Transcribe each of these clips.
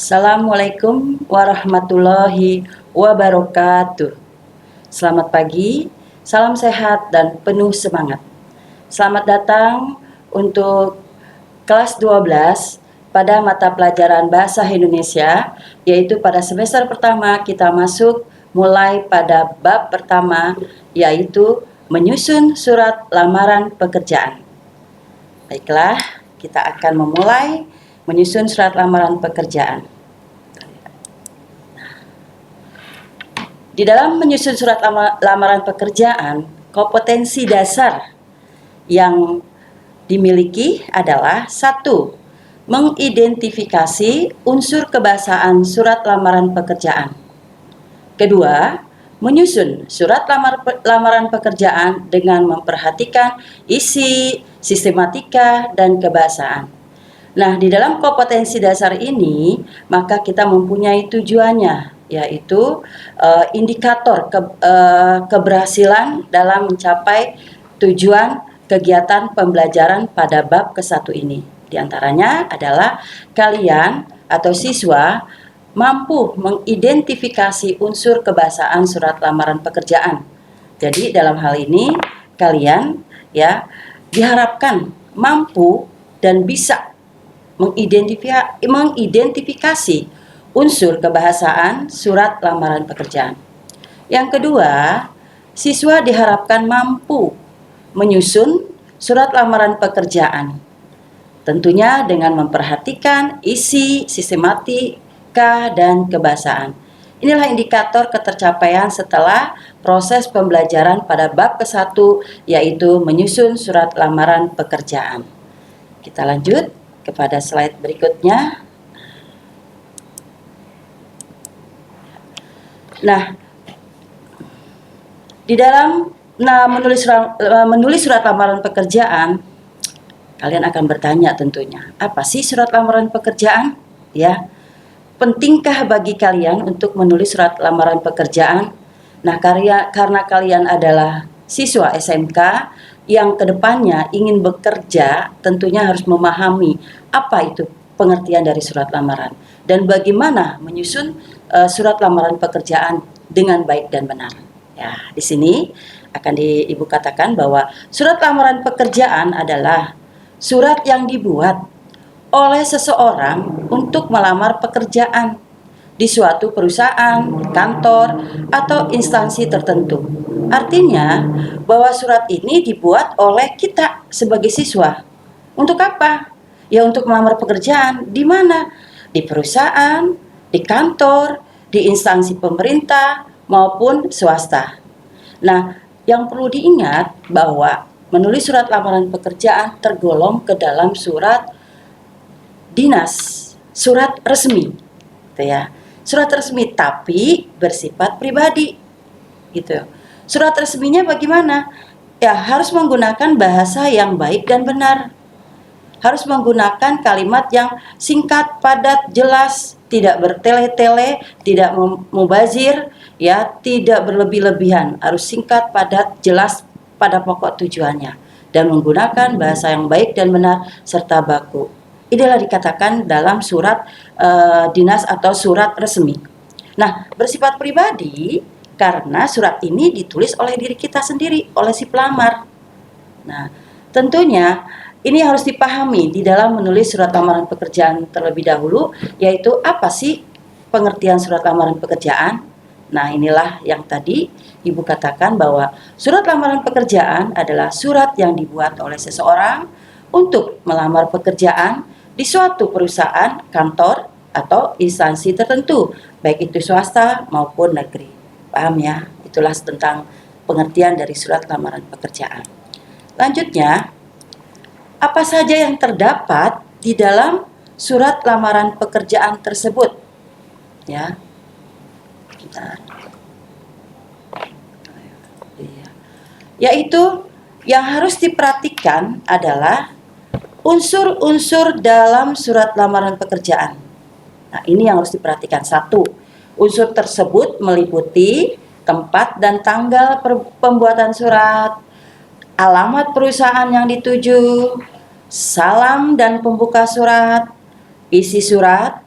Assalamualaikum warahmatullahi wabarakatuh. Selamat pagi, salam sehat dan penuh semangat. Selamat datang untuk kelas 12 pada mata pelajaran Bahasa Indonesia, yaitu pada semester pertama kita masuk mulai pada bab pertama, yaitu menyusun surat lamaran pekerjaan. Baiklah, kita akan memulai menyusun surat lamaran pekerjaan. Di dalam menyusun surat lamaran pekerjaan, kompetensi dasar yang dimiliki adalah 1. Mengidentifikasi unsur kebahasaan surat lamaran pekerjaan. Kedua, menyusun surat lamaran pekerjaan dengan memperhatikan isi, sistematika, dan kebahasaan. Nah, di dalam kompetensi dasar ini, maka kita mempunyai tujuannya, yaitu indikator keberhasilan dalam mencapai tujuan kegiatan pembelajaran pada bab ke-1 ini. Di antaranya adalah kalian atau siswa mampu mengidentifikasi unsur kebahasaan surat lamaran pekerjaan. Jadi dalam hal ini kalian diharapkan mampu dan bisa mengidentifikasi unsur kebahasaan surat lamaran pekerjaan. Yang kedua, siswa diharapkan mampu menyusun surat lamaran pekerjaan, tentunya dengan memperhatikan isi, sistematika, dan kebahasaan. Inilah indikator ketercapaian setelah proses pembelajaran pada bab ke-1, yaitu menyusun surat lamaran pekerjaan. Kita lanjut kepada slide berikutnya. Nah, di dalam menulis surat lamaran pekerjaan, kalian akan bertanya tentunya, apa sih surat lamaran pekerjaan? Ya, pentingkah bagi kalian untuk menulis surat lamaran pekerjaan? Nah, karena kalian adalah siswa SMK yang kedepannya ingin bekerja, tentunya harus memahami apa itu pengertian dari surat lamaran dan bagaimana menyusun surat lamaran pekerjaan dengan baik dan benar. Ya, di sini akan Ibu katakan bahwa surat lamaran pekerjaan adalah surat yang dibuat oleh seseorang untuk melamar pekerjaan di suatu perusahaan, kantor, atau instansi tertentu. Artinya bahwa surat ini dibuat oleh kita sebagai siswa. Untuk apa? Ya untuk melamar pekerjaan. Di mana? Di perusahaan, di kantor, di instansi pemerintah maupun swasta. Nah, yang perlu diingat bahwa menulis surat lamaran pekerjaan tergolong ke dalam surat dinas, surat resmi, gitu ya. Surat resmi tapi bersifat pribadi, gitu. Surat resminya bagaimana? Ya harus menggunakan bahasa yang baik dan benar. Harus menggunakan kalimat yang singkat, padat, jelas, tidak bertele-tele, tidak mubazir, ya, tidak berlebih-lebihan. Harus singkat, padat, jelas pada pokok tujuannya dan menggunakan bahasa yang baik dan benar serta baku. Inilah dikatakan dalam surat dinas atau surat resmi. Nah, bersifat pribadi karena surat ini ditulis oleh diri kita sendiri, oleh si pelamar. Nah, tentunya ini harus dipahami di dalam menulis surat lamaran pekerjaan terlebih dahulu, yaitu apa sih pengertian surat lamaran pekerjaan? Nah, inilah yang tadi Ibu katakan bahwa surat lamaran pekerjaan adalah surat yang dibuat oleh seseorang untuk melamar pekerjaan di suatu perusahaan, kantor, atau instansi tertentu, baik itu swasta maupun negeri. Paham ya? Itulah tentang pengertian dari surat lamaran pekerjaan. Lanjutnya, apa saja yang terdapat di dalam surat lamaran pekerjaan tersebut? Ya. Yaitu yang harus diperhatikan adalah unsur-unsur dalam surat lamaran pekerjaan. Nah, ini yang harus diperhatikan. 1. Unsur tersebut meliputi tempat dan tanggal pembuatan surat, alamat perusahaan yang dituju, salam dan pembuka surat, isi surat,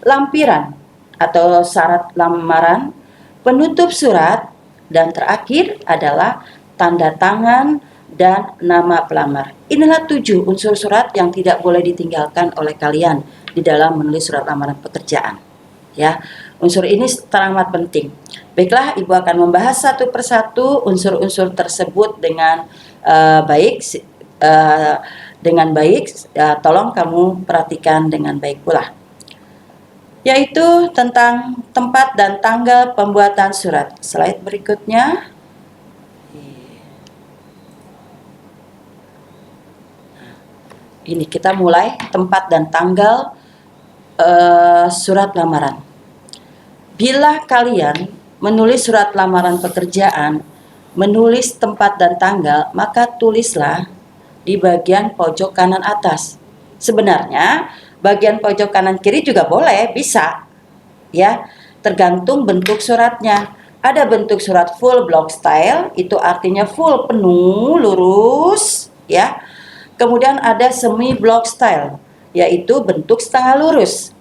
lampiran atau syarat lamaran, penutup surat, dan terakhir adalah tanda tangan dan nama pelamar. Inilah 7 unsur surat yang tidak boleh ditinggalkan oleh kalian di dalam menulis surat lamaran pekerjaan. Ya, unsur ini teramat penting. Baiklah, Ibu akan membahas satu persatu unsur-unsur tersebut dengan baik. Tolong kamu perhatikan dengan baik pula. Yaitu tentang tempat dan tanggal pembuatan surat. Slide berikutnya. Ini kita mulai tempat dan tanggal surat lamaran. Bila kalian menulis surat lamaran pekerjaan, menulis tempat dan tanggal, maka tulislah di bagian pojok kanan atas. Sebenarnya bagian pojok kanan kiri juga boleh, bisa. Ya, tergantung bentuk suratnya. Ada bentuk surat full block style, itu artinya full penuh lurus, ya. Kemudian ada semi block style, yaitu bentuk setengah lurus.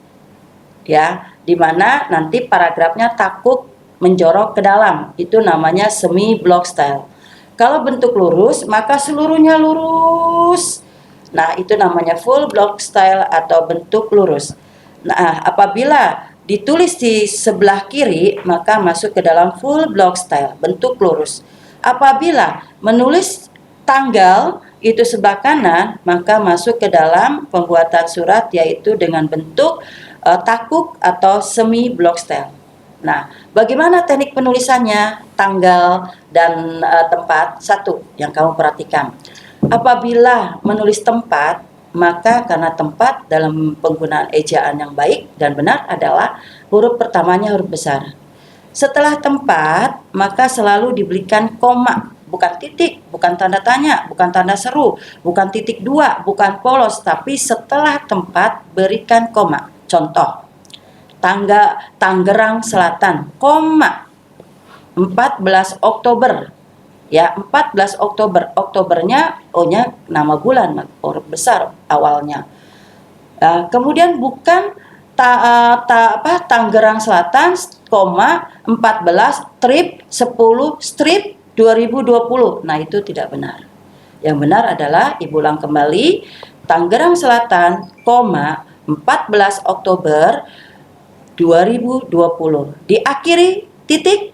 Ya, di mana nanti paragrafnya takuk menjorok ke dalam. Itu namanya semi block style. Kalau bentuk lurus, maka seluruhnya lurus. Nah, itu namanya full block style atau bentuk lurus. Nah, apabila ditulis di sebelah kiri, maka masuk ke dalam full block style, bentuk lurus. Apabila menulis tanggal itu sebelah kanan, maka masuk ke dalam pembuatan surat, yaitu dengan bentuk takuk atau semi block style. Nah, bagaimana teknik penulisannya, tanggal dan tempat? Satu yang kamu perhatikan, apabila menulis tempat, maka karena tempat dalam penggunaan ejaan yang baik dan benar adalah huruf pertamanya huruf besar. Setelah tempat, maka selalu diberikan koma, bukan titik, bukan tanda tanya, bukan tanda seru, bukan titik 2, bukan polos, tapi setelah tempat berikan koma. Contoh, Tangerang Selatan, koma, 14 Oktober. Ya, 14 Oktober. Oktobernya O-nya nama bulan, huruf besar awalnya. Kemudian bukan Tangerang Selatan, koma, 14 strip 10 strip 2020. Nah, itu tidak benar. Yang benar adalah, Ibu ulang kembali, Tangerang Selatan, koma, 14 Oktober 2020. Diakhiri titik?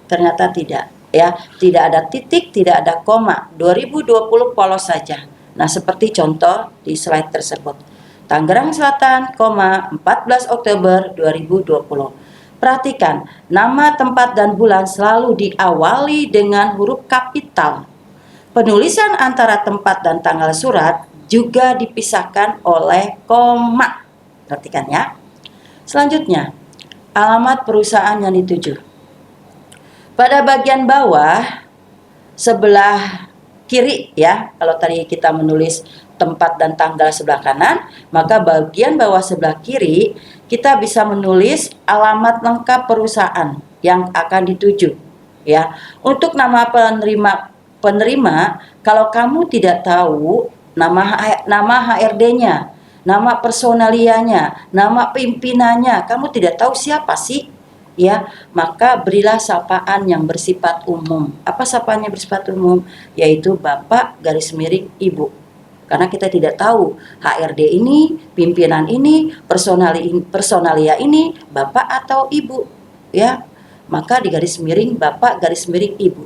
Ternyata tidak. Ya, tidak ada titik, tidak ada koma. 2020 polos saja. Nah, seperti contoh di slide tersebut. Tangerang Selatan, koma, 14 Oktober 2020. Perhatikan, nama, tempat, dan bulan selalu diawali dengan huruf kapital. Penulisan antara tempat dan tanggal surat juga dipisahkan oleh koma. Perhatikan ya. Selanjutnya, alamat perusahaan yang dituju. Pada bagian bawah sebelah kiri ya, kalau tadi kita menulis tempat dan tanggal sebelah kanan, maka bagian bawah sebelah kiri kita bisa menulis alamat lengkap perusahaan yang akan dituju ya. Untuk nama penerima, kalau kamu tidak tahu nama HRD-nya, nama personalianya, nama pimpinannya, kamu tidak tahu siapa sih? Ya, maka berilah sapaan yang bersifat umum. Apa sapaannya bersifat umum? Yaitu Bapak garis miring Ibu. Karena kita tidak tahu HRD ini, pimpinan ini, personalia ini Bapak atau Ibu, ya. Maka di garis miring Bapak garis miring Ibu.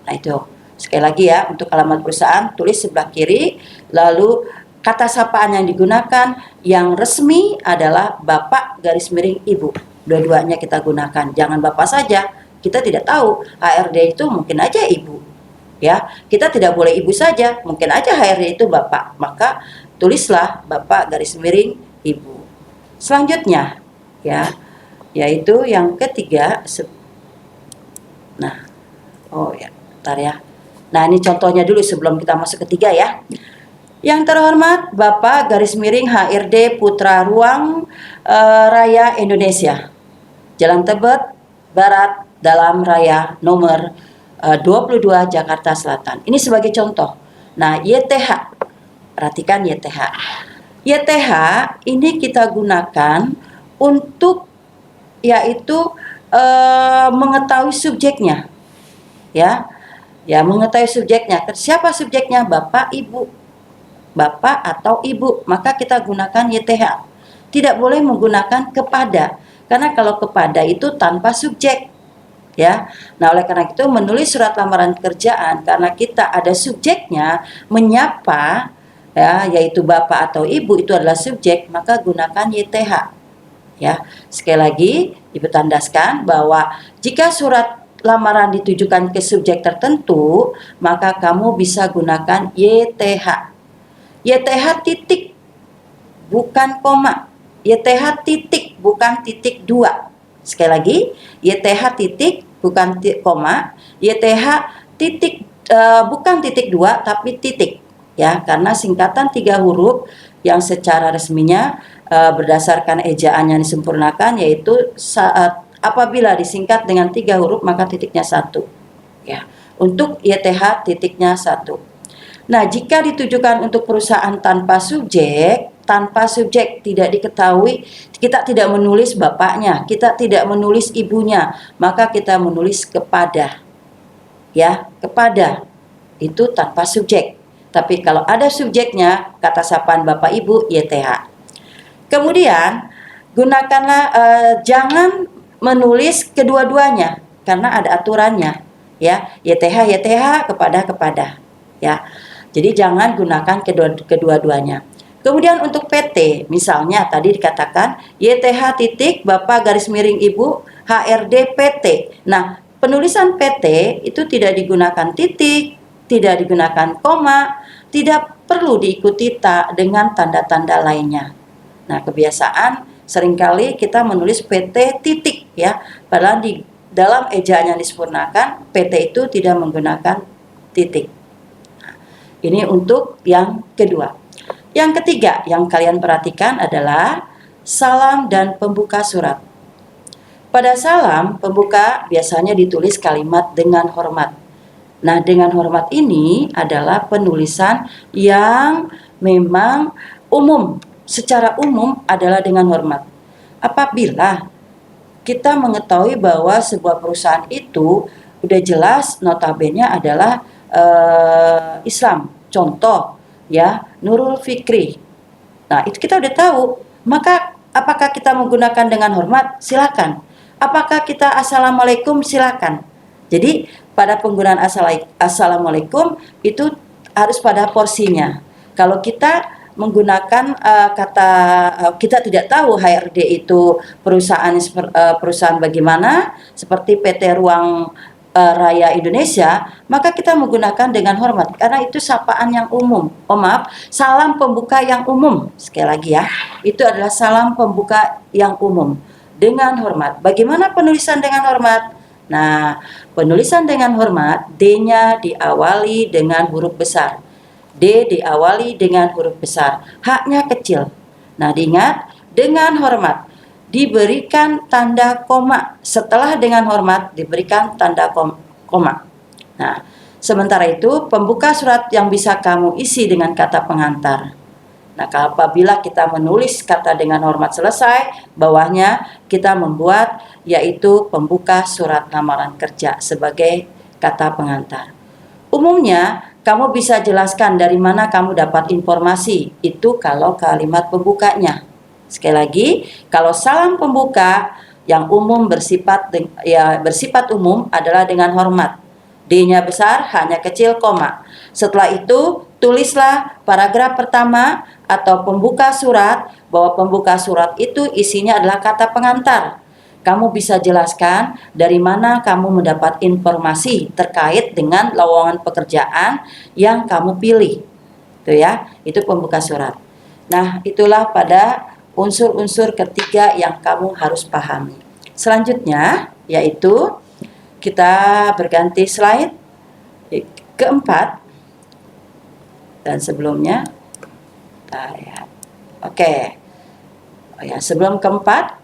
Nah, itu. Sekali lagi ya, untuk alamat perusahaan tulis sebelah kiri, lalu kata sapaan yang digunakan yang resmi adalah Bapak garis miring Ibu. Dua-duanya kita gunakan, jangan Bapak saja. Kita tidak tahu HRD itu mungkin aja Ibu. Ya, kita tidak boleh Ibu saja, mungkin aja HRD itu Bapak. Maka tulislah Bapak garis miring Ibu. Selanjutnya ya, yaitu yang ketiga. Nah, bentar ya. Nah, ini contohnya dulu sebelum kita masuk ketiga ya. Yang terhormat Bapak garis miring HRD Putra Ruang Raya Indonesia, Jalan Tebet Barat Dalam Raya nomor 22 Jakarta Selatan. Ini sebagai contoh. Nah, YTH. Perhatikan YTH. YTH ini kita gunakan untuk yaitu mengetahui subjeknya, ya. Ya, mengetahui subjeknya. Siapa subjeknya? Bapak, Ibu. Bapak atau Ibu, maka kita gunakan YTH. Tidak boleh menggunakan kepada, karena kalau kepada itu tanpa subjek, ya. Nah, oleh karena itu menulis surat lamaran pekerjaan karena kita ada subjeknya, menyapa, ya, yaitu Bapak atau Ibu itu adalah subjek, maka gunakan YTH. Ya, sekali lagi Ibu tandaskan bahwa jika surat lamaran ditujukan ke subjek tertentu, maka kamu bisa gunakan YTH. YTH titik, bukan koma. YTH titik, bukan titik 2. Sekali lagi, YTH titik, bukan koma. YTH titik, bukan titik 2, tapi titik. Ya, karena singkatan 3 huruf yang secara resminya berdasarkan ejaan yang disempurnakan, yaitu saat apabila disingkat dengan 3 huruf maka titiknya 1. Ya, untuk YTH titiknya 1. Nah, jika ditujukan untuk perusahaan tanpa subjek tidak diketahui, kita tidak menulis bapaknya, kita tidak menulis ibunya, maka kita menulis kepada. Ya, kepada itu tanpa subjek. Tapi kalau ada subjeknya, kata sapaan Bapak Ibu, YTH. Kemudian gunakanlah jangan menulis kedua-duanya karena ada aturannya, ya. YTH kepada, ya. Jadi jangan gunakan kedua-duanya. Kemudian untuk PT, misalnya tadi dikatakan YTH titik Bapak garis miring Ibu HRD PT. Nah, penulisan PT itu tidak digunakan titik, tidak digunakan koma, tidak perlu diikuti dengan tanda-tanda lainnya. Nah, kebiasaan seringkali kita menulis PT titik, ya, padahal di dalam ejaan yang disempurnakan PT itu tidak menggunakan titik. Nah, ini untuk yang kedua. Yang ketiga yang kalian perhatikan adalah salam dan pembuka surat. Pada salam pembuka biasanya ditulis kalimat dengan hormat. Nah, dengan hormat ini adalah penulisan yang memang umum. Secara umum adalah dengan hormat. Apabila kita mengetahui bahwa sebuah perusahaan itu udah jelas notabene adalah Islam, contoh ya Nurul Fikri. Nah, itu kita udah tahu. Maka apakah kita menggunakan dengan hormat? Silakan. Apakah kita assalamualaikum? Silakan. Jadi pada penggunaan assalamualaikum itu harus pada porsinya. Kalau kita menggunakan kata kita tidak tahu HRD itu perusahaan bagaimana seperti PT Ruang Raya Indonesia, maka kita menggunakan dengan hormat karena itu sapaan yang umum. Oh maaf, salam pembuka yang umum. Sekali lagi ya, itu adalah salam pembuka yang umum dengan hormat. Bagaimana penulisan dengan hormat? Nah, penulisan dengan hormat, D-nya diawali dengan huruf besar. D diawali dengan huruf besar, H-nya kecil. Nah, diingat, dengan hormat diberikan tanda koma. Setelah dengan hormat diberikan tanda koma. Nah, sementara itu pembuka surat yang bisa kamu isi dengan kata pengantar. Nah, apabila kita menulis kata dengan hormat selesai, bawahnya kita membuat yaitu pembuka surat lamaran kerja sebagai kata pengantar. Umumnya kamu bisa jelaskan dari mana kamu dapat informasi itu kalau kalimat pembukanya. Sekali lagi, kalau salam pembuka yang umum bersifat umum adalah dengan hormat. D-nya besar, H-nya kecil, koma. Setelah itu, tulislah paragraf pertama atau pembuka surat bahwa pembuka surat itu isinya adalah kata pengantar. Kamu bisa jelaskan dari mana kamu mendapat informasi terkait dengan lowongan pekerjaan yang kamu pilih. Itu ya, itu pembuka surat. Nah, itulah pada unsur-unsur ketiga yang kamu harus pahami. Selanjutnya, yaitu kita berganti slide keempat. Dan sebelumnya, kita lihat. Oke. Oh ya, sebelum keempat,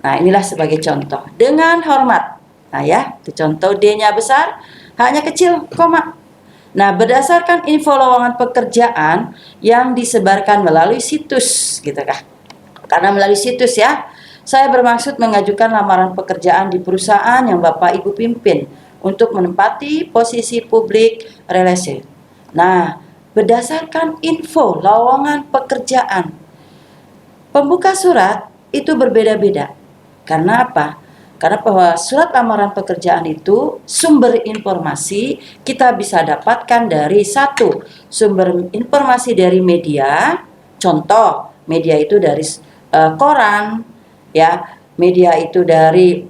nah, inilah sebagai contoh. Dengan hormat. Nah ya, itu contoh D-nya besar, H-nya kecil, koma. Nah, berdasarkan info lowongan pekerjaan yang disebarkan melalui situs, gitu kan. Karena melalui situs ya. Saya bermaksud mengajukan lamaran pekerjaan di perusahaan yang Bapak Ibu pimpin untuk menempati posisi public relation. Nah, berdasarkan info lowongan pekerjaan, pembuka surat itu berbeda-beda. Karena apa? Karena bahwa surat lamaran pekerjaan itu sumber informasi kita bisa dapatkan dari satu, sumber informasi dari media. Contoh, media itu dari koran, ya, media itu dari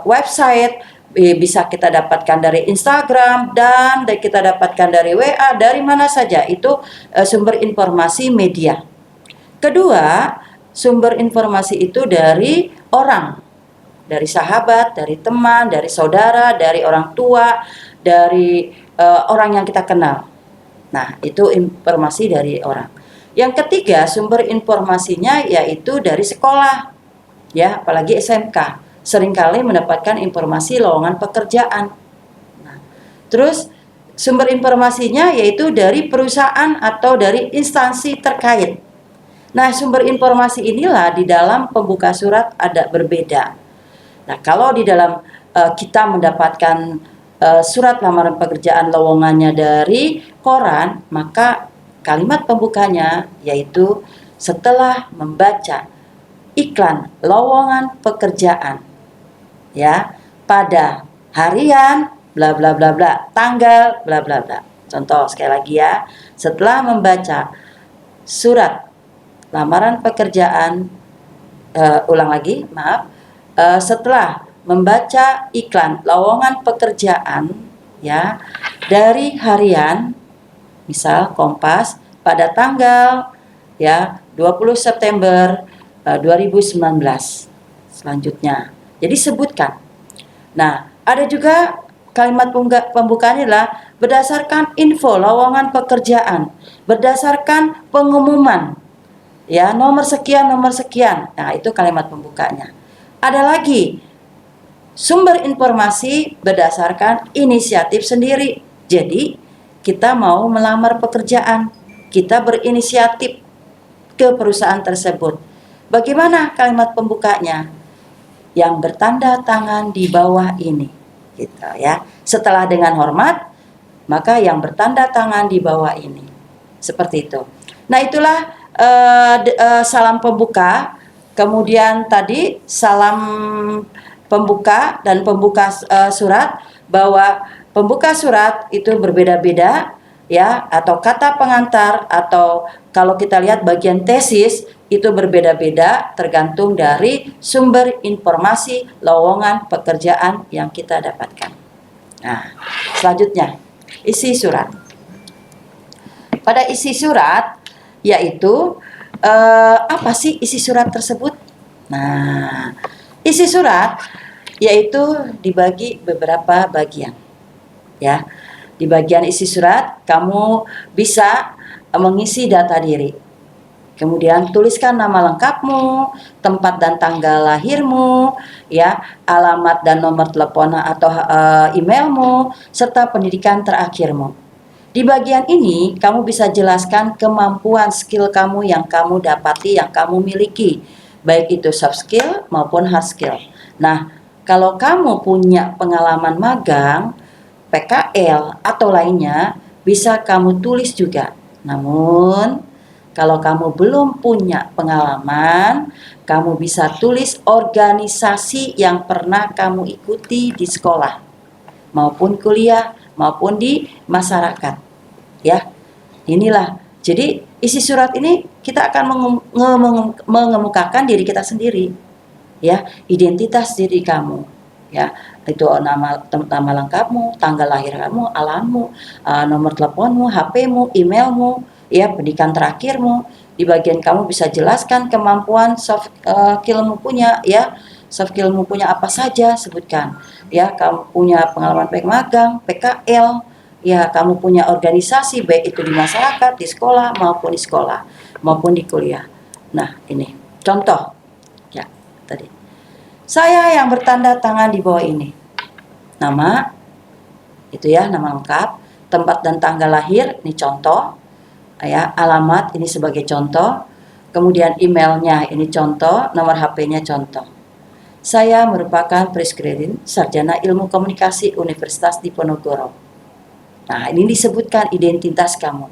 website, bisa kita dapatkan dari Instagram, dan kita dapatkan dari WA, dari mana saja itu sumber informasi media. Kedua, sumber informasi itu dari orang, dari sahabat, dari teman, dari saudara, dari orang tua, dari orang yang kita kenal. Nah, itu informasi dari orang. Yang ketiga, sumber informasinya yaitu dari sekolah, ya, apalagi SMK. Seringkali mendapatkan informasi lowongan pekerjaan. Nah, terus sumber informasinya yaitu dari perusahaan atau dari instansi terkait. Nah, sumber informasi inilah di dalam pembuka surat ada berbeda. Nah, kalau di dalam kita mendapatkan surat lamaran pekerjaan lowongannya dari koran, maka kalimat pembukanya yaitu setelah membaca iklan lowongan pekerjaan, ya, pada harian bla bla bla bla, tanggal bla bla bla. Contoh sekali lagi ya, setelah membaca surat lamaran pekerjaan, setelah membaca iklan lowongan pekerjaan, ya, dari harian, misal Kompas, pada tanggal, ya, 20 September 2019 selanjutnya. Jadi sebutkan. Nah, ada juga kalimat pembukaannya adalah berdasarkan info lowongan pekerjaan, berdasarkan pengumuman, ya, nomor sekian, nomor sekian. Nah, itu kalimat pembukanya. Ada lagi, sumber informasi berdasarkan inisiatif sendiri. Jadi, kita mau melamar pekerjaan, kita berinisiatif ke perusahaan tersebut. Bagaimana kalimat pembukanya? Yang bertanda tangan di bawah ini, gitu ya. Setelah dengan hormat, maka yang bertanda tangan di bawah ini. Seperti itu. Nah, itulah salam pembuka, kemudian tadi salam pembuka dan pembuka surat, bahwa pembuka surat itu berbeda-beda, ya, atau kata pengantar, atau kalau kita lihat bagian tesis itu berbeda-beda tergantung dari sumber informasi lowongan pekerjaan yang kita dapatkan. Nah, selanjutnya isi surat. Pada isi surat yaitu apa sih isi surat tersebut? Nah, isi surat yaitu dibagi beberapa bagian, ya. Di bagian isi surat kamu bisa mengisi data diri, kemudian tuliskan nama lengkapmu, tempat dan tanggal lahirmu, ya, alamat dan nomor telepon atau emailmu, serta pendidikan terakhirmu. Di bagian ini, kamu bisa jelaskan kemampuan skill kamu yang kamu dapati, yang kamu miliki, baik itu soft skill maupun hard skill. Nah, kalau kamu punya pengalaman magang, PKL, atau lainnya, bisa kamu tulis juga. Namun, kalau kamu belum punya pengalaman, kamu bisa tulis organisasi yang pernah kamu ikuti di sekolah, maupun kuliah, maupun di masyarakat, ya. Inilah, jadi isi surat ini kita akan mengemukakan diri kita sendiri, ya, identitas diri kamu, ya, itu nama lengkapmu, tanggal lahir kamu, alamatmu, nomor teleponmu, HP-mu, emailmu, ya, pendidikan terakhirmu. Di bagian kamu bisa jelaskan kemampuan soft skillmu punya, ya, soft skillmu punya apa saja, sebutkan, ya, kamu punya pengalaman baik magang, PKL, ya, kamu punya organisasi baik itu di masyarakat, di sekolah maupun di kuliah. Nah, ini contoh, ya, tadi saya yang bertanda tangan di bawah ini, nama, itu ya, nama lengkap, tempat dan tanggal lahir, ini contoh, ya, alamat ini sebagai contoh, Kemudian emailnya ini contoh, nomor HP-nya contoh. Saya merupakan Presgradin Sarjana Ilmu Komunikasi Universitas Diponegoro. Nah, ini disebutkan identitas kamu.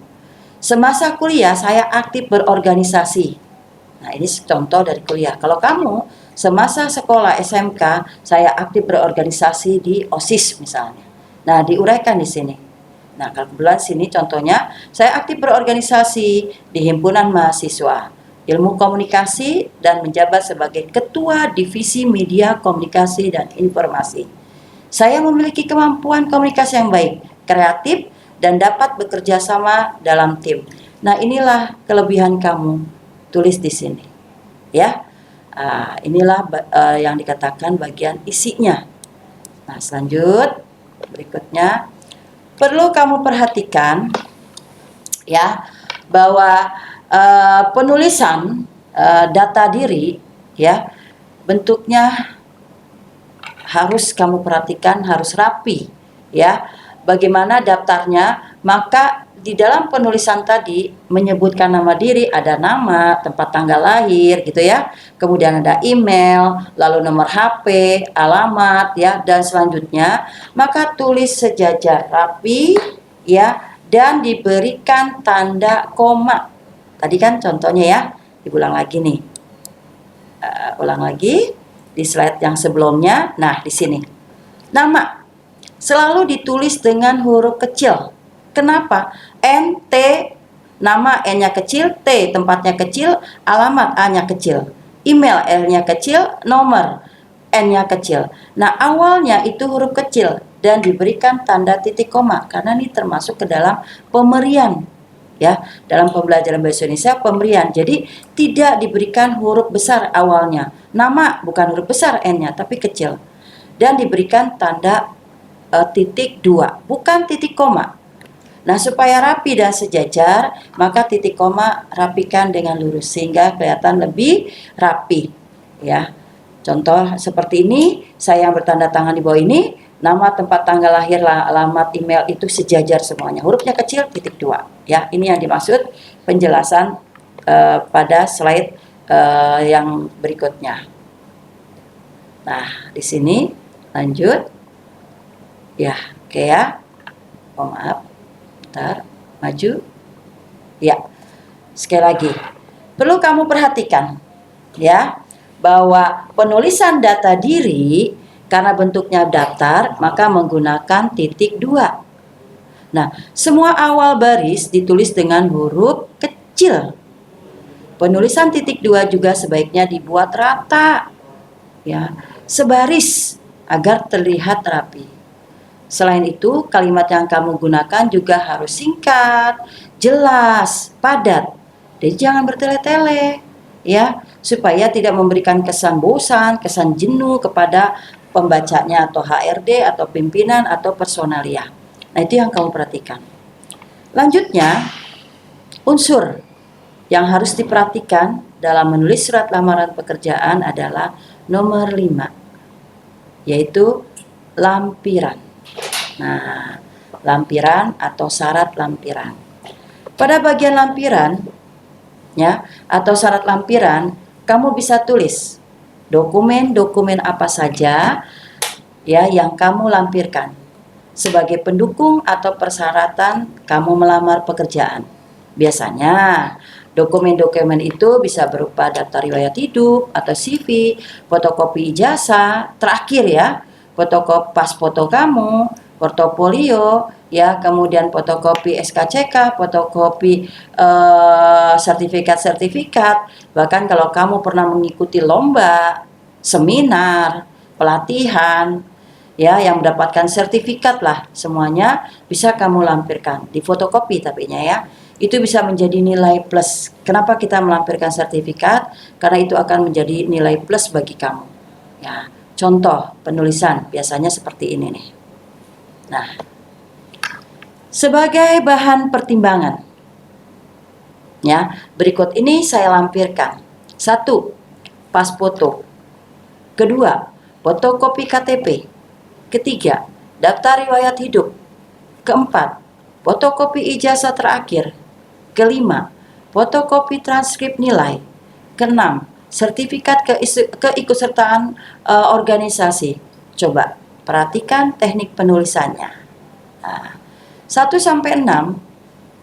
Semasa kuliah saya aktif berorganisasi. Nah, ini contoh dari kuliah. Kalau kamu semasa sekolah SMK, saya aktif berorganisasi di OSIS misalnya. Nah, diuraikan di sini. Nah, kalau kebetulan sini contohnya, saya aktif berorganisasi di Himpunan Mahasiswa Ilmu Komunikasi dan menjabat sebagai Ketua Divisi Media Komunikasi dan Informasi. Saya memiliki kemampuan komunikasi yang baik, kreatif, dan dapat bekerja sama dalam tim. Nah, inilah kelebihan kamu. Tulis di sini, ya. Inilah yang dikatakan bagian isinya. Nah, berikutnya perlu kamu perhatikan, ya, bahwa penulisan data diri, ya, bentuknya harus kamu perhatikan, harus rapi, ya. Bagaimana daftarnya? Maka di dalam penulisan tadi menyebutkan nama diri, ada nama, tempat tanggal lahir gitu ya. Kemudian ada email, lalu nomor HP, alamat ya, dan selanjutnya maka tulis sejajar rapi ya, dan diberikan tanda koma. Tadi kan contohnya ya, diulang lagi nih. Ulang lagi di slide yang sebelumnya. Nah, di sini. Nama selalu ditulis dengan huruf kecil. Kenapa? N, T, nama N-nya kecil, T tempatnya kecil, alamat A-nya kecil, email L-nya kecil, nomor N-nya kecil. Nah, awalnya itu huruf kecil dan diberikan tanda titik koma karena ini termasuk ke dalam pemberian. Ya, dalam pembelajaran bahasa Indonesia pemberian. Jadi tidak diberikan huruf besar awalnya. Nama bukan huruf besar N-nya tapi kecil. Dan diberikan tanda titik 2, bukan titik koma. Nah, supaya rapi dan sejajar, maka titik koma rapikan dengan lurus sehingga kelihatan lebih rapi. Ya, contoh seperti ini, saya yang bertanda tangan di bawah ini, nama, tempat tanggal lahir, alamat, email itu sejajar semuanya. Hurufnya kecil, titik 2. Ya, ini yang dimaksud penjelasan pada slide yang berikutnya. Nah, di sini lanjut. Ya, oke ya. Oh, maaf. Bentar, maju. Ya. Sekali lagi. Perlu kamu perhatikan ya, bahwa penulisan data diri karena bentuknya daftar, maka menggunakan titik 2. Nah, semua awal baris ditulis dengan huruf kecil. Penulisan titik 2 juga sebaiknya dibuat rata. Ya, sebaris agar terlihat rapi. Selain itu, kalimat yang kamu gunakan juga harus singkat, jelas, padat. Jadi jangan bertele-tele, ya, supaya tidak memberikan kesan bosan, kesan jenuh kepada pembacanya atau HRD atau pimpinan atau personalia. Nah, itu yang kamu perhatikan. Lanjutnya, unsur yang harus diperhatikan dalam menulis surat lamaran pekerjaan adalah nomor 5, yaitu lampiran. Nah, lampiran atau syarat lampiran. Pada bagian lampiran, ya, atau syarat lampiran, kamu bisa tulis dokumen-dokumen apa saja ya yang kamu lampirkan sebagai pendukung atau persyaratan kamu melamar pekerjaan. Biasanya dokumen-dokumen itu bisa berupa daftar riwayat hidup atau CV, fotokopi ijazah, terakhir ya, fotokopi pas foto kamu, portofolio ya, kemudian fotokopi SKCK, fotokopi sertifikat-sertifikat, bahkan kalau kamu pernah mengikuti lomba, seminar, pelatihan ya yang mendapatkan sertifikat lah, semuanya bisa kamu lampirkan di fotokopi tapinya ya. Itu bisa menjadi nilai plus. Kenapa kita melampirkan sertifikat? Karena itu akan menjadi nilai plus bagi kamu. Ya, contoh penulisan biasanya seperti ini nih. Nah, sebagai bahan pertimbangan, ya, berikut ini saya lampirkan. 1. Pas foto. 2. Fotokopi KTP. 3. Daftar riwayat hidup. 4. Fotokopi ijazah terakhir. 5. fotokopi transkrip nilai. Keenam, sertifikat keikutsertaan organisasi. Coba perhatikan teknik penulisannya. Nah, 1 sampai 6,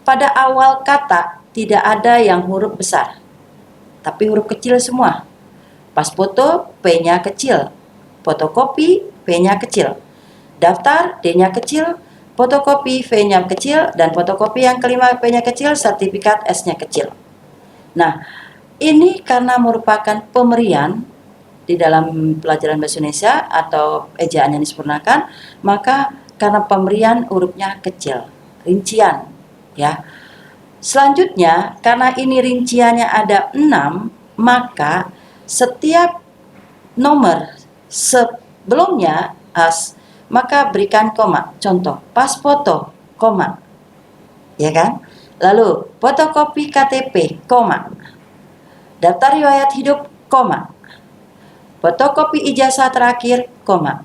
pada awal kata tidak ada yang huruf besar, tapi huruf kecil semua. Pas foto, P-nya kecil. Fotokopi, P-nya kecil. Daftar, D-nya kecil. Fotokopi, V-nya kecil. Dan fotokopi yang kelima, P-nya kecil. Sertifikat, S-nya kecil. Nah, ini karena merupakan pemberian di dalam pelajaran bahasa Indonesia atau ejaan yang disempurnakan, maka karena pemberian hurufnya kecil, rincian, ya. Selanjutnya, karena ini rinciannya ada 6, maka setiap nomor sebelumnya maka berikan koma. Contoh, pas foto, koma, ya kan? Lalu fotokopi KTP, koma. Daftar riwayat hidup, koma. Fotokopi ijazah terakhir, koma.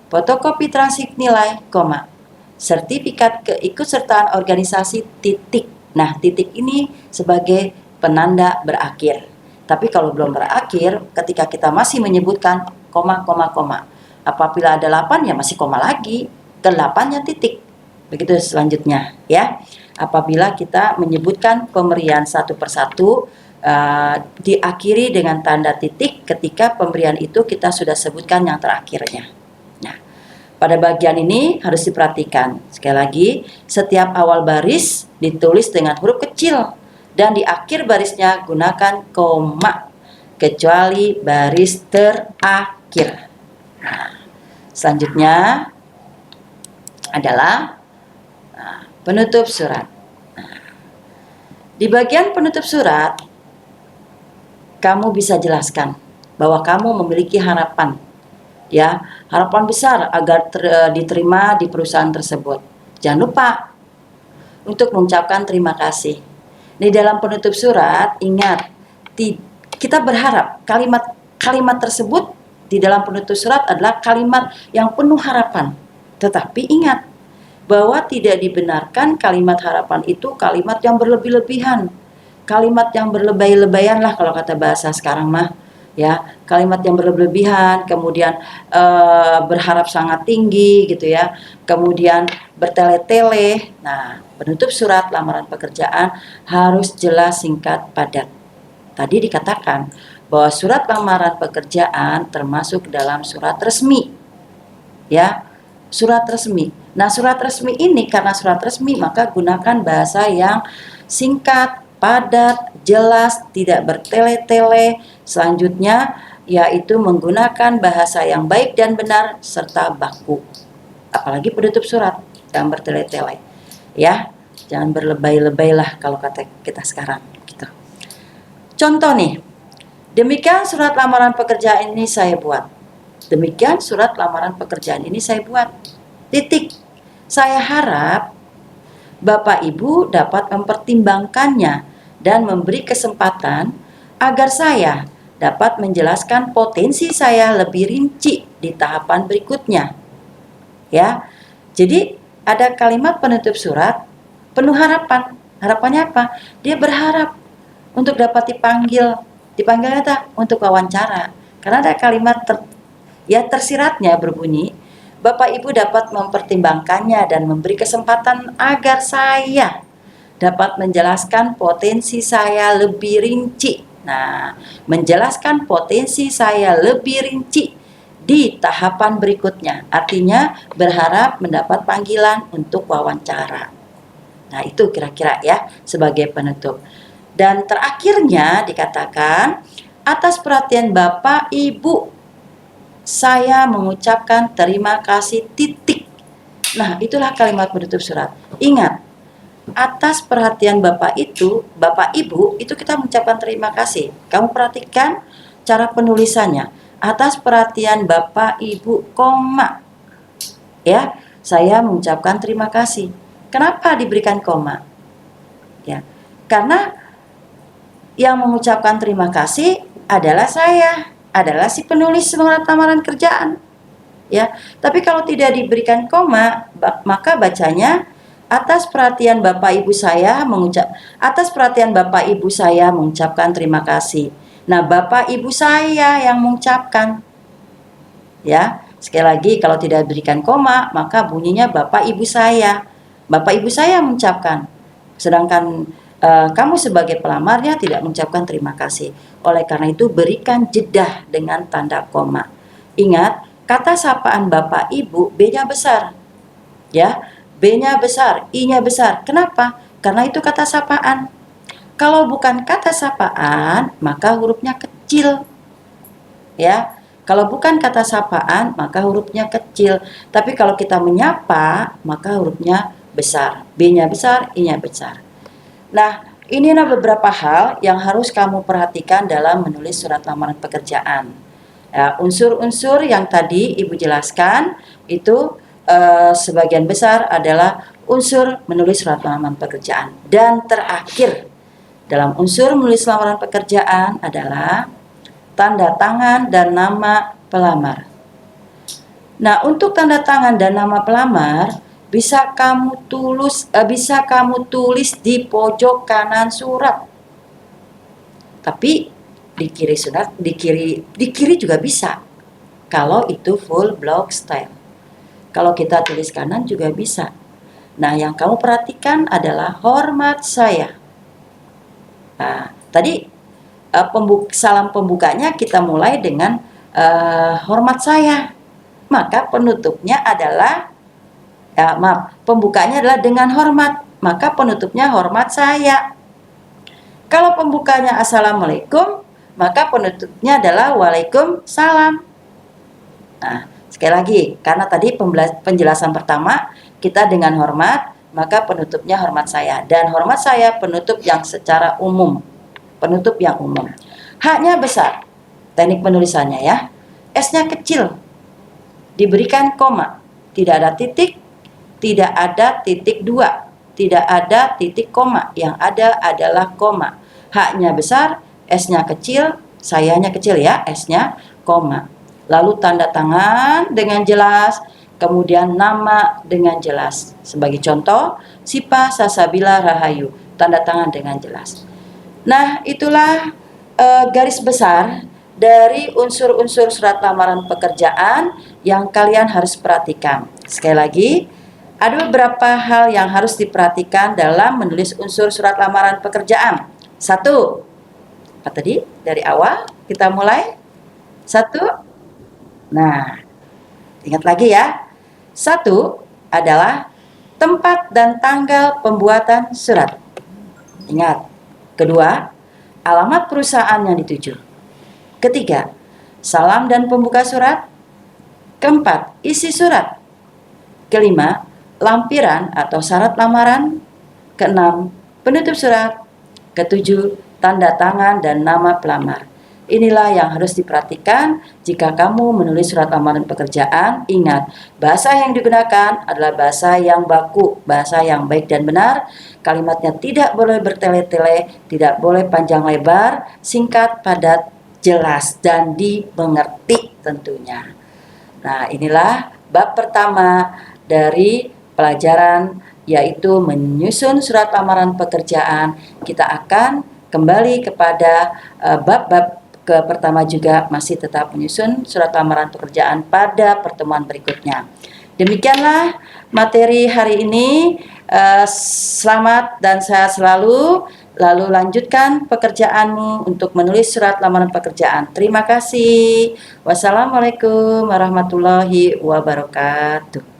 Fotokopi transkrip nilai, koma. Sertifikat keikutsertaan organisasi, titik. Nah, titik ini sebagai penanda berakhir. Tapi kalau belum berakhir, ketika kita masih menyebutkan koma, koma, koma. Apabila ada 8, ya masih koma lagi. Ke-8-nya titik. Begitu selanjutnya, ya. Apabila kita menyebutkan pemberian satu persatu, diakhiri dengan tanda titik ketika pemberian itu kita sudah sebutkan yang terakhirnya. Nah, pada bagian ini harus diperhatikan. Sekali lagi, setiap awal baris ditulis dengan huruf kecil dan di akhir barisnya gunakan koma kecuali baris terakhir. Nah, selanjutnya adalah penutup surat. Nah, di bagian penutup surat kamu bisa jelaskan bahwa kamu memiliki harapan, ya, harapan besar agar diterima di perusahaan tersebut. Jangan lupa untuk mengucapkan terima kasih. Di dalam penutup surat, ingat, kita berharap kalimat tersebut di dalam penutup surat adalah kalimat yang penuh harapan. Tetapi ingat bahwa tidak dibenarkan kalimat harapan itu kalimat yang berlebih-lebihan. Kalimat yang berlebay-lebayan lah kalau kata bahasa sekarang mah, ya, kalimat yang berlebihan, kemudian berharap sangat tinggi gitu ya, kemudian bertele-tele. Nah, penutup surat lamaran pekerjaan harus jelas, singkat, padat. Tadi dikatakan bahwa surat lamaran pekerjaan termasuk dalam surat resmi, ya, surat resmi. Nah, surat resmi ini karena surat resmi maka gunakan bahasa yang singkat, padat, jelas, tidak bertele-tele. Selanjutnya yaitu menggunakan bahasa yang baik dan benar serta baku. Apalagi penutup surat yang bertele-tele. Ya, jangan berlebay-lebay lah kalau kata kita sekarang gitu. Contoh nih. Demikian surat lamaran pekerjaan ini saya buat. Demikian surat lamaran pekerjaan ini saya buat. Titik. Saya harap Bapak Ibu dapat mempertimbangkannya dan memberi kesempatan agar saya dapat menjelaskan potensi saya lebih rinci di tahapan berikutnya. Ya. Jadi ada kalimat penutup surat penuh harapan. Harapannya apa? Dia berharap untuk dapat dipanggil apa? Untuk wawancara. Karena ada kalimat tersiratnya berbunyi, Bapak Ibu dapat mempertimbangkannya dan memberi kesempatan agar saya dapat menjelaskan potensi saya lebih rinci. Nah, menjelaskan potensi saya lebih rinci di tahapan berikutnya. Artinya berharap mendapat panggilan untuk wawancara. Nah, itu kira-kira ya sebagai penutup. Dan terakhirnya dikatakan, atas perhatian Bapak Ibu, saya mengucapkan terima kasih, titik. Nah, itulah kalimat penutup surat. Ingat, atas perhatian Bapak Ibu, itu kita mengucapkan terima kasih. Kamu perhatikan cara penulisannya. Atas perhatian Bapak Ibu, koma. Ya, saya mengucapkan terima kasih. Kenapa diberikan koma? Ya, karena yang mengucapkan terima kasih adalah saya. Adalah si penulis surat lamaran kerjaan, ya. Tapi kalau tidak diberikan koma, maka bacanya Atas perhatian Bapak Ibu saya mengucapkan terima kasih. Nah, Bapak Ibu saya yang mengucapkan. Ya, sekali lagi kalau tidak diberikan koma, maka bunyinya Bapak Ibu saya. Bapak Ibu saya mengucapkan. Sedangkan kamu sebagai pelamarnya tidak mengucapkan terima kasih. Oleh karena itu berikan jeda dengan tanda koma. Ingat, kata sapaan Bapak Ibu B-nya besar. Ya, B-nya besar, I-nya besar. Kenapa? Karena itu kata sapaan. Kalau bukan kata sapaan, maka hurufnya kecil. Ya, kalau bukan kata sapaan, maka hurufnya kecil. Tapi kalau kita menyapa, maka hurufnya besar. B-nya besar, I-nya besar. Nah, inilah beberapa hal yang harus kamu perhatikan dalam menulis surat lamaran pekerjaan. Ya, unsur-unsur yang tadi Ibu jelaskan itu sebagian besar adalah unsur menulis surat lamaran pekerjaan. Dan terakhir, dalam unsur menulis lamaran pekerjaan adalah tanda tangan dan nama pelamar. Nah, untuk tanda tangan dan nama pelamar bisa kamu tulis di pojok kanan surat. Tapi di kiri juga bisa. Kalau itu full block style. Kalau kita tulis kanan juga bisa. Nah, yang kamu perhatikan adalah hormat saya. Nah, tadi salam pembukanya kita mulai dengan hormat saya. Maka penutupnya adalah pembukanya adalah dengan hormat. Maka penutupnya hormat saya. Kalau pembukanya assalamualaikum, maka penutupnya adalah waalaikumsalam. Nah, sekali lagi, karena tadi penjelasan pertama kita dengan hormat, maka penutupnya hormat saya. Dan hormat saya penutup yang secara umum. Penutup yang umum. H-nya besar. Teknik penulisannya ya. S-nya kecil. Diberikan koma. Tidak ada titik, tidak ada titik dua, tidak ada titik koma. Yang ada adalah koma. H-nya besar, S-nya kecil, sayanya kecil ya, S-nya koma. Lalu tanda tangan dengan jelas, kemudian nama dengan jelas. Sebagai contoh, Sipa Sasabila Rahayu, tanda tangan dengan jelas. Nah, itulah garis besar dari unsur-unsur surat lamaran pekerjaan yang kalian harus perhatikan. Sekali lagi, ada beberapa hal yang harus diperhatikan dalam menulis unsur surat lamaran pekerjaan. 1, apa tadi? Dari awal kita mulai. 1, nah, ingat lagi ya. 1 adalah tempat dan tanggal pembuatan surat. Ingat. 2, alamat perusahaan yang dituju. 3, salam dan pembuka surat. 4, isi surat. 5, lampiran atau syarat lamaran. 6, penutup surat. 7, tanda tangan dan nama pelamar. Inilah yang harus diperhatikan jika kamu menulis surat lamaran pekerjaan. Ingat, bahasa yang digunakan adalah bahasa yang baku, bahasa yang baik dan benar. Kalimatnya tidak boleh bertele-tele, tidak boleh panjang lebar, singkat, padat, jelas, dan dimengerti tentunya. Nah, inilah bab pertama dari pelajaran, yaitu menyusun surat lamaran pekerjaan. Kita akan kembali kepada bab-bab pertama juga, masih tetap menyusun surat lamaran pekerjaan pada pertemuan berikutnya. Demikianlah materi hari ini. Selamat dan sehat selalu. Lalu lanjutkan pekerjaanmu untuk menulis surat lamaran pekerjaan. Terima kasih. Wassalamualaikum warahmatullahi wabarakatuh.